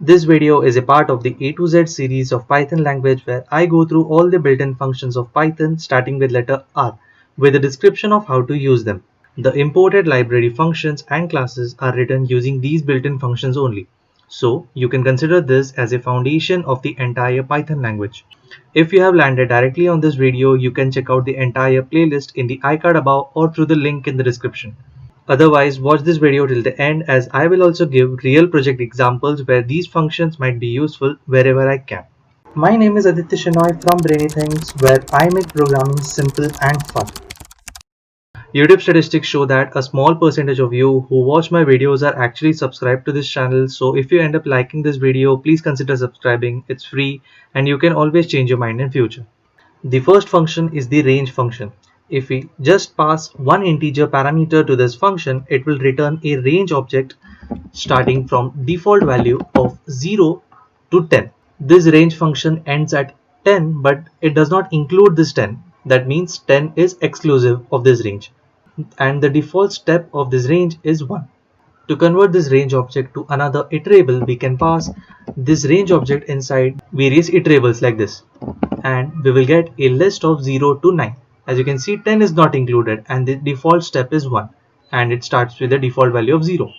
This video is a part of the A to Z series of Python language where I go through all the built-in functions of Python starting with letter R with a description of how to use them. The imported library functions and classes are written using these built-in functions only. So you can consider this as a foundation of the entire Python language. If you have landed directly on this video, you can check out the entire playlist in the iCard above or through the link in the description. Otherwise, watch this video till the end as I will also give real project examples where these functions might be useful wherever I can. My name is Aditya Shenoy from Brainy Things, where I make programming simple and fun. YouTube statistics show that a small percentage of you who watch my videos are actually subscribed to this channel, so if you end up liking this video, please consider subscribing. It's free and you can always change your mind in future. The first function is the range function. If we just pass one integer parameter to this function, it will return a range object starting from default value of 0 to 10. This range function ends at 10, but it does not include this 10. That means 10 is exclusive of this range. And the default step of this range is 1. To convert this range object to another iterable, we can pass this range object inside various iterables like this. And we will get a list of 0 to 9. As you can see, 10 is not included and the default step is 1 and it starts with the default value of 0.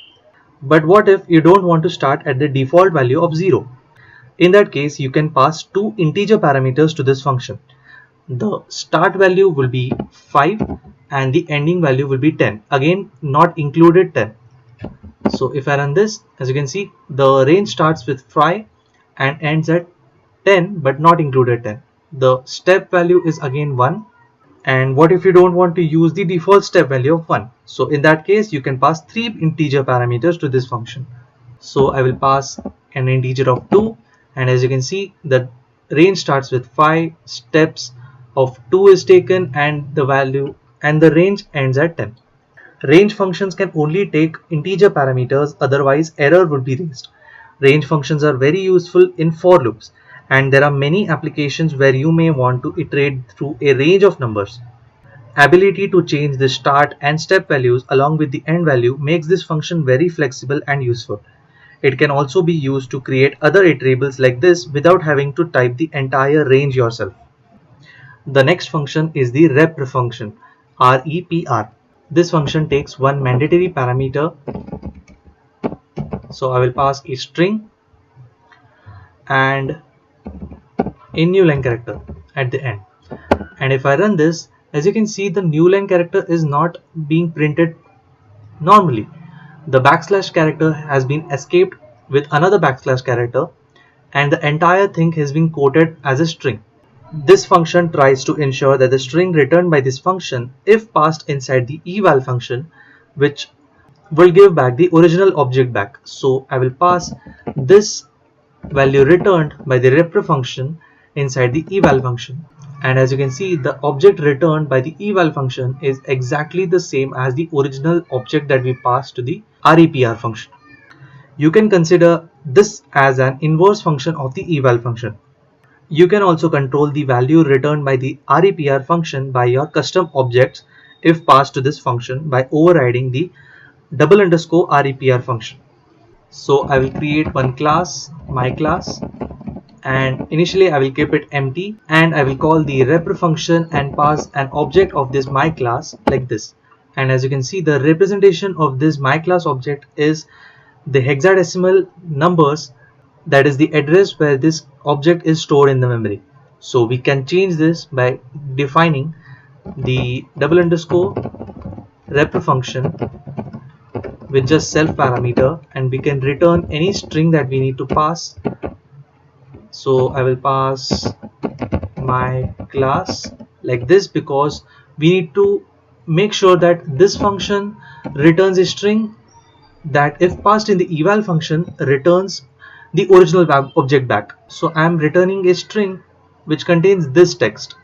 But what if you don't want to start at the default value of 0? In that case, you can pass two integer parameters to this function. The start value will be 5 and the ending value will be 10. Again, not included 10. So if I run this, as you can see, the range starts with 5 and ends at 10 but not included 10. The step value is again 1. And what if you don't want to use the default step value of 1? So in that case, you can pass 3 integer parameters to this function. So I will pass an integer of 2, and as you can see, the range starts with 5, steps of 2 is taken, and the range ends at 10. Range functions can only take integer parameters, otherwise error would be raised. Range functions are very useful in for loops, and there are many applications where you may want to iterate through a range of numbers. Ability to change the start and step values along with the end value makes this function very flexible and useful. It can also be used to create other iterables like this without having to type the entire range yourself. The next function is the rep function, REPR. This function takes one mandatory parameter. So I will pass a string and a new line character at the end. And if I run this, as you can see, the new line character is not being printed normally. The backslash character has been escaped with another backslash character and the entire thing has been quoted as a string. This function tries to ensure that the string returned by this function, if passed inside the eval function, which will give back the original object back. So I will pass this value returned by the rep function inside the eval function. And as you can see, the object returned by the eval function is exactly the same as the original object that we passed to the REPR function. You can consider this as an inverse function of the eval function. You can also control the value returned by the REPR function by your custom objects if passed to this function by overriding the _REPR function. So I will create one class, my class, and initially I will keep it empty and I will call the rep function and pass an object of this my class like this. And as you can see, the representation of this my class object is the hexadecimal numbers, that is the address where this object is stored in the memory. So we can change this by defining the _rep function with just self parameter, and we can return any string that we need to pass. So I will pass my class like this because we need to make sure that this function returns a string that if passed in the eval function returns the original object back. So I am returning a string which contains this text.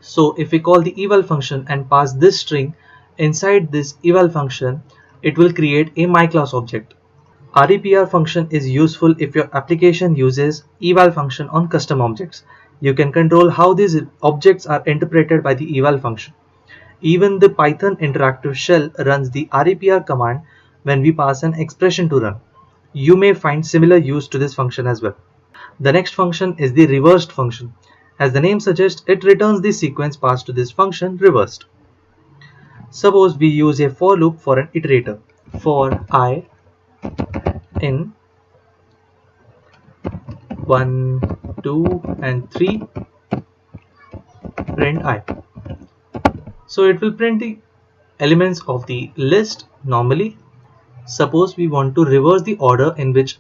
So if we call the eval function and pass this string inside this eval function, it will create a myClass object. REPR function is useful if your application uses eval function on custom objects. You can control how these objects are interpreted by the eval function. Even the Python interactive shell runs the REPR command when we pass an expression to run. you may find similar use to this function as well. The next function is the reversed function. As the name suggests, it returns the sequence passed to this function reversed. Suppose we use a for loop for an iterator. For I in 1, 2 and 3, print I. So it will print the elements of the list normally. Suppose we want to reverse the order in which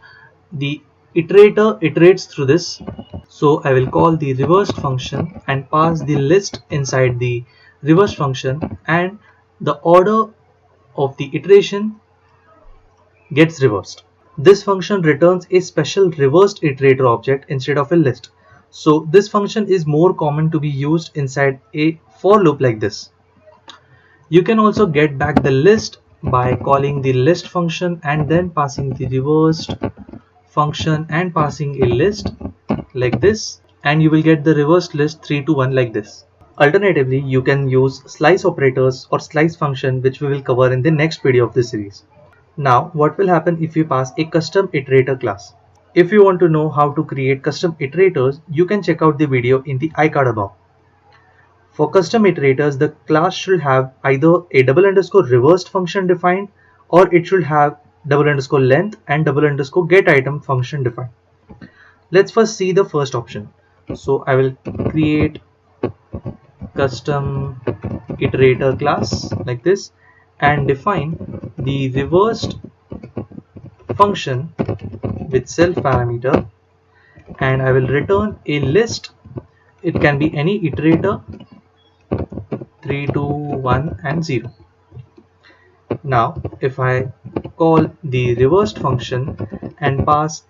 the iterator iterates through this. So I will call the reversed function and pass the list inside the reversed function, and the order of the iteration gets reversed. This function returns a special reversed iterator object instead of a list. So this function is more common to be used inside a for loop like this. You can also get back the list by calling the list function and then passing the reversed function and passing a list like this, and you will get the reversed list 3 to 1 like this. Alternatively, you can use slice operators or slice function, which we will cover in the next video of this series. Now, what will happen if you pass a custom iterator class? If you want to know how to create custom iterators, you can check out the video in the iCard above. For custom iterators, the class should have either a double underscore reversed function defined, or it should have double underscore length and double underscore get item function defined. Let's first see the first option. So I will create custom iterator class like this and define the reversed function with self parameter, and I will return a list. It can be any iterator 3, 2, 1 and 0. Now if I call the reversed function and pass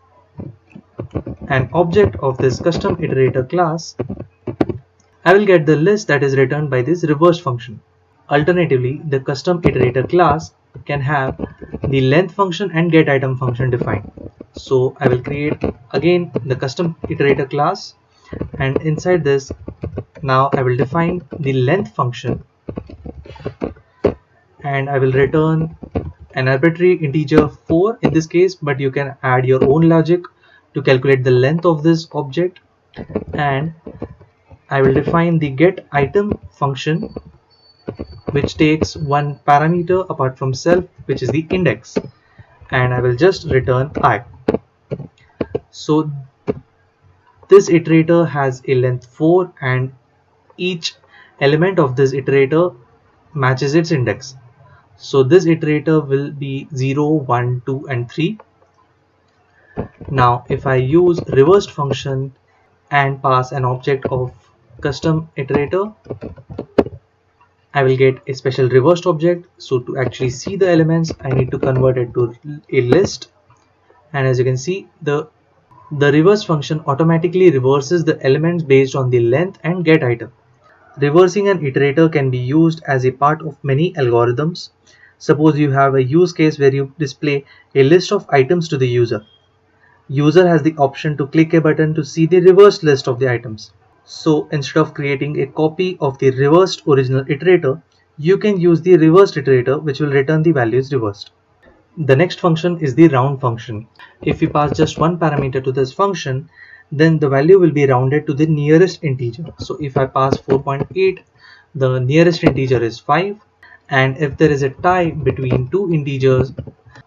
an object of this custom iterator class, I will get the list that is returned by this reversed function. Alternatively, the custom iterator class can have the length function and get item function defined. So I will create again the custom iterator class, and inside this now I will define the length function, and I will return an arbitrary integer 4 in this case, but you can add your own logic to calculate the length of this object. And I will define the get item function, which takes one parameter apart from self, which is the index, and I will just return I. So this iterator has a length 4 and each element of this iterator matches its index. So this iterator will be 0, 1, 2 and 3. Now if I use reversed function and pass an object of custom iterator, I will get a special reversed object. So to actually see the elements, I need to convert it to a list, and as you can see, the reverse function automatically reverses the elements based on the length and get item. Reversing an iterator can be used as a part of many algorithms. Suppose you have a use case where you display a list of items to the user. User has the option to click a button to see the reversed list of the items. So instead of creating a copy of the reversed original iterator, you can use the reversed iterator, which will return the values reversed. The next function is the round function. If we pass just one parameter to this function, then the value will be rounded to the nearest integer. So if I pass 4.8, the nearest integer is 5, and if there is a tie between two integers,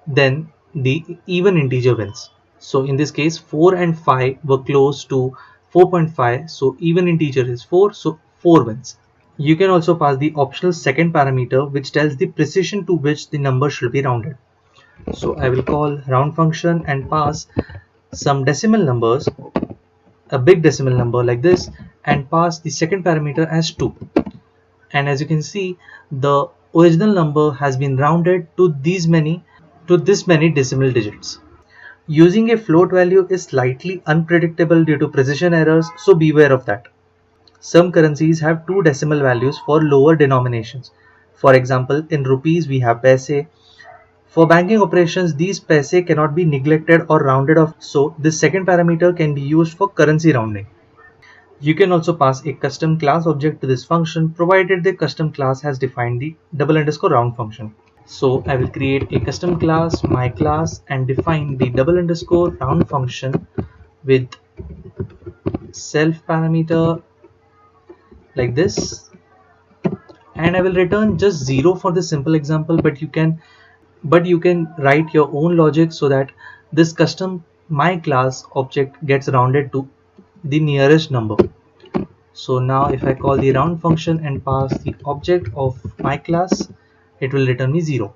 then the even integer wins. So in this case 4 and 5 were close to 4.5, so even integer is 4, so 4 wins. You can also pass the optional second parameter, which tells the precision to which the number should be rounded. So I will call round function and pass some decimal numbers, a big decimal number like this, and pass the second parameter as 2. And as you can see, the original number has been rounded to this many decimal digits. Using a float value is slightly unpredictable due to precision errors, so beware of that. Some currencies have two decimal values for lower denominations. For example, in rupees we have paise. For banking operations, these paise cannot be neglected or rounded off, so this second parameter can be used for currency rounding. You can also pass a custom class object to this function, provided the custom class has defined the double underscore round function. So I will create a custom class, my class, and define the double underscore round function with self parameter like this, and I will return just 0 for this simple example, but you can write your own logic so that this custom my class object gets rounded to the nearest number. So now if I call the round function and pass the object of my class, it will return me 0.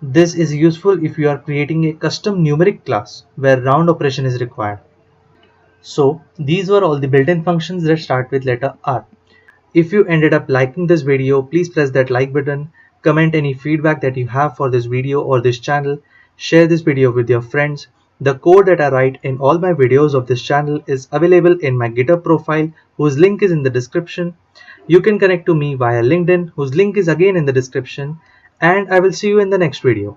This is useful if you are creating a custom numeric class where round operation is required. So these were all the built-in functions that start with letter R. If you ended up liking this video, please press that like button, comment any feedback that you have for this video or this channel, share this video with your friends. The code that I write in all my videos of this channel is available in my GitHub profile, whose link is in the description. You can connect to me via LinkedIn, whose link is again in the description, and I will see you in the next video.